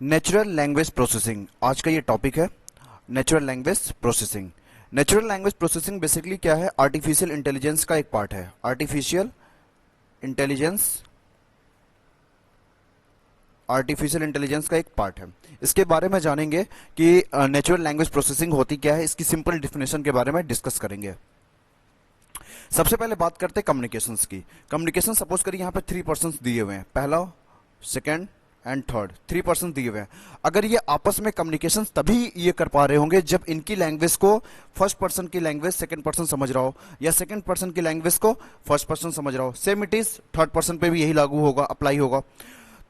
Natural language processing आज का ये टॉपिक है। Natural language processing. Natural language processing basically क्या है? आर्टिफिशियल इंटेलिजेंस का एक पार्ट है। आर्टिफिशियल इंटेलिजेंस आर्टिफिशियल इंटेलिजेंस का एक पार्ट है। इसके बारे में जानेंगे कि नेचुरल लैंग्वेज प्रोसेसिंग होती क्या है। इसकी सिंपल डिफिनेशन के बारे में डिस्कस करेंगे। सबसे पहले बात करते हैं कम्युनिकेशंस की। कम्युनिकेशन सपोज करिए यहाँ पे 3% दिए हुए हैं, पहला, सेकंड एंड थर्ड, 3% दिए हुए हैं। अगर ये आपस में कम्युनिकेशन तभी ये कर पा रहे होंगे जब इनकी लैंग्वेज को फर्स्ट पर्सन की लैंग्वेज सेकंड पर्सन समझ रहा हो, या सेकंड पर्सन की लैंग्वेज को फर्स्ट पर्सन समझ रहा हो। Same it is third person पे भी यही लागू होगा, अप्लाई होगा।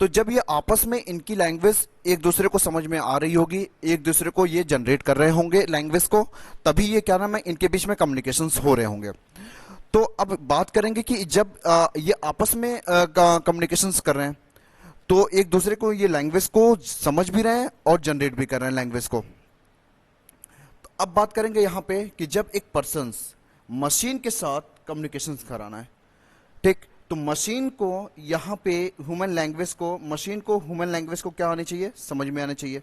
तो जब ये आपस में इनकी लैंग्वेज एक दूसरे को समझ में आ रही होगी, एक दूसरे को ये जनरेट कर रहे होंगे लैंग्वेज को, तभी ये क्या नाम है, इनके बीच में कम्युनिकेशंस हो रहे होंगे। तो अब बात करेंगे कि जब ये आपस में कम्युनिकेशंस कर रहे हैं तो एक दूसरे को ये लैंग्वेज को समझ भी रहे हैं और जनरेट भी कर रहे हैं लैंग्वेज को। तो अब बात करेंगे यहाँ पे कि जब एक पर्सन मशीन के साथ कम्युनिकेशंस कराना है, ठीक, तो मशीन को यहाँ पे मशीन को ह्यूमन लैंग्वेज को क्या आनी चाहिए, समझ में आना चाहिए।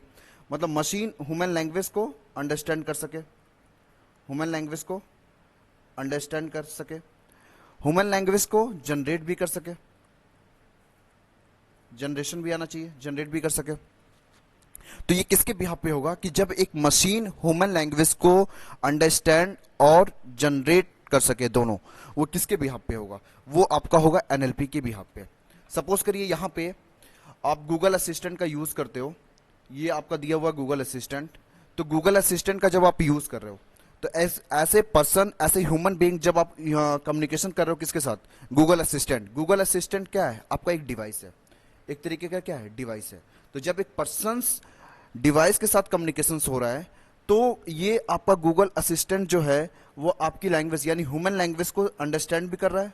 मतलब मशीन ह्यूमन लैंग्वेज को अंडरस्टैंड कर सके, ह्यूमन लैंग्वेज को अंडरस्टैंड कर सके, ह्यूमन लैंग्वेज को जनरेट भी कर सके, जनरेशन भी आना चाहिए, जनरेट भी कर सके। तो ये किसके बिहाफ पे होगा कि जब एक मशीन ह्यूमन लैंग्वेज को अंडरस्टैंड और जनरेट कर सके, दोनों, वो किसके बिहाफ पे होगा? वो आपका होगा एनएलपी के बिहाफ पे। सपोज करिए यहां पे आप गूगल असिस्टेंट का यूज करते हो, ये आपका दिया हुआ गूगल असिस्टेंट। तो गूगल असिस्टेंट का जब आप यूज कर रहे हो तो ऐसे पर्सन, ऐसे ह्यूमन बीइंग जब आप कम्युनिकेशन कर रहे हो किसके साथ? Google assistant. गूगल असिस्टेंट क्या है? आपका एक डिवाइस है, एक तरीके का क्या है, डिवाइस है। तो जब एक पर्सन डिवाइस के साथ कम्युनिकेशन हो रहा है तो ये आपका गूगल असिस्टेंट जो है वो आपकी लैंग्वेज यानी ह्यूमन लैंग्वेज को अंडरस्टैंड भी कर रहा है।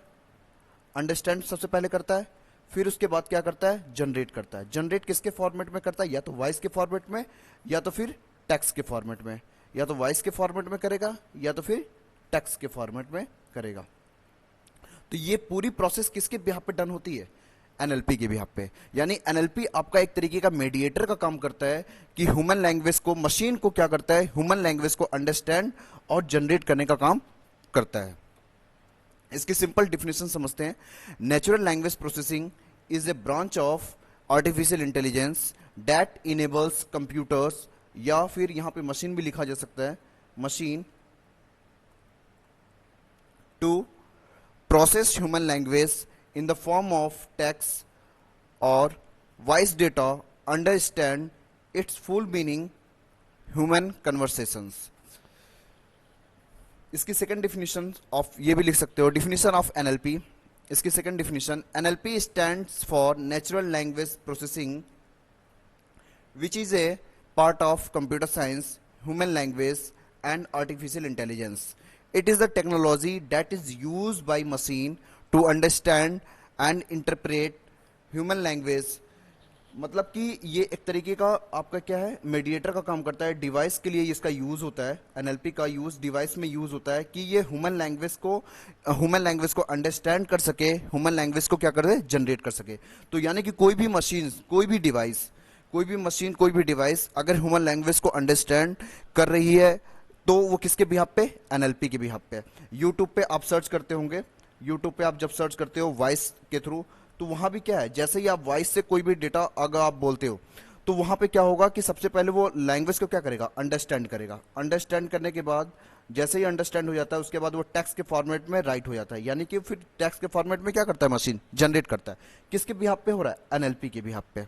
अंडरस्टैंड सबसे पहले करता है, फिर उसके बाद क्या करता है, जनरेट करता है। जनरेट किसके फॉर्मेट में करता है? या तो वॉइस के फॉर्मेट में, या तो फिर टेक्स्ट के फॉर्मेट में। या तो वॉइस के फॉर्मेट में करेगा या तो फिर टेक्स्ट के फॉर्मेट में करेगा। तो ये पूरी प्रोसेस किसके बिहाफ पे डन होती है? एनएलपी के बिहाफ पे। यानी एनएलपी आपका एक तरीके का मीडिएटर का काम करता है कि ह्यूमन लैंग्वेज को, मशीन को क्या करता है, ह्यूमन लैंग्वेज को अंडरस्टैंड और जनरेट करने का काम करता है। इसकी सिंपल डिफिनेशन समझते हैं। Natural language processing is a branch of artificial intelligence that enables computers, या फिर यहां पे मशीन भी लिखा जा सकता है, machine to process human language in the form of text or voice data, understand its full meaning, human conversations। इसकी सेकंड डिफिनेशन ऑफ, ये भी लिख सकते हो, डिफिनेशन ऑफ एनएलपी। इसकी second definition, NLP stands for natural language processing which is a part of computer science, human language, and artificial intelligence. It is the technology that is used by machine to understand and interpret human language। मतलब कि ये एक तरीके का आपका क्या है, mediator का काम करता है। डिवाइस के लिए इसका यूज होता है, एनएलपी का यूज डिवाइस में यूज होता है कि ये ह्यूमन लैंग्वेज को अंडरस्टैंड कर सके, ह्यूमन लैंग्वेज को क्या कर दे, जनरेट कर सके। तो यानी कि कोई भी मशीन, कोई भी डिवाइस, कोई भी मशीन, कोई भी डिवाइस अगर ह्यूमन लैंग्वेज को अंडरस्टैंड कर रही है तो वो किसके बिहाफ पे? एनएलपी के बिहाफ पे। यूट्यूब पे आप सर्च करते होंगे, यूट्यूब पे आप जब सर्च करते हो वॉइस के थ्रू, तो वहां भी क्या है, जैसे ही आप वॉइस से कोई भी डेटा अगर आप बोलते हो तो वहां पे क्या होगा कि सबसे पहले वो लैंग्वेज को क्या करेगा, अंडरस्टैंड करेगा। अंडरस्टैंड करने के बाद जैसे ही अंडरस्टैंड हो जाता है उसके बाद वो टेक्स्ट के फॉर्मेट में राइट हो जाता है। यानी कि फिर टेक्स्ट के फॉर्मेट में क्या करता है, मशीन जनरेट करता है। किसके बिहाफ पे हो रहा है? एनएलपी के बिहाफ पे।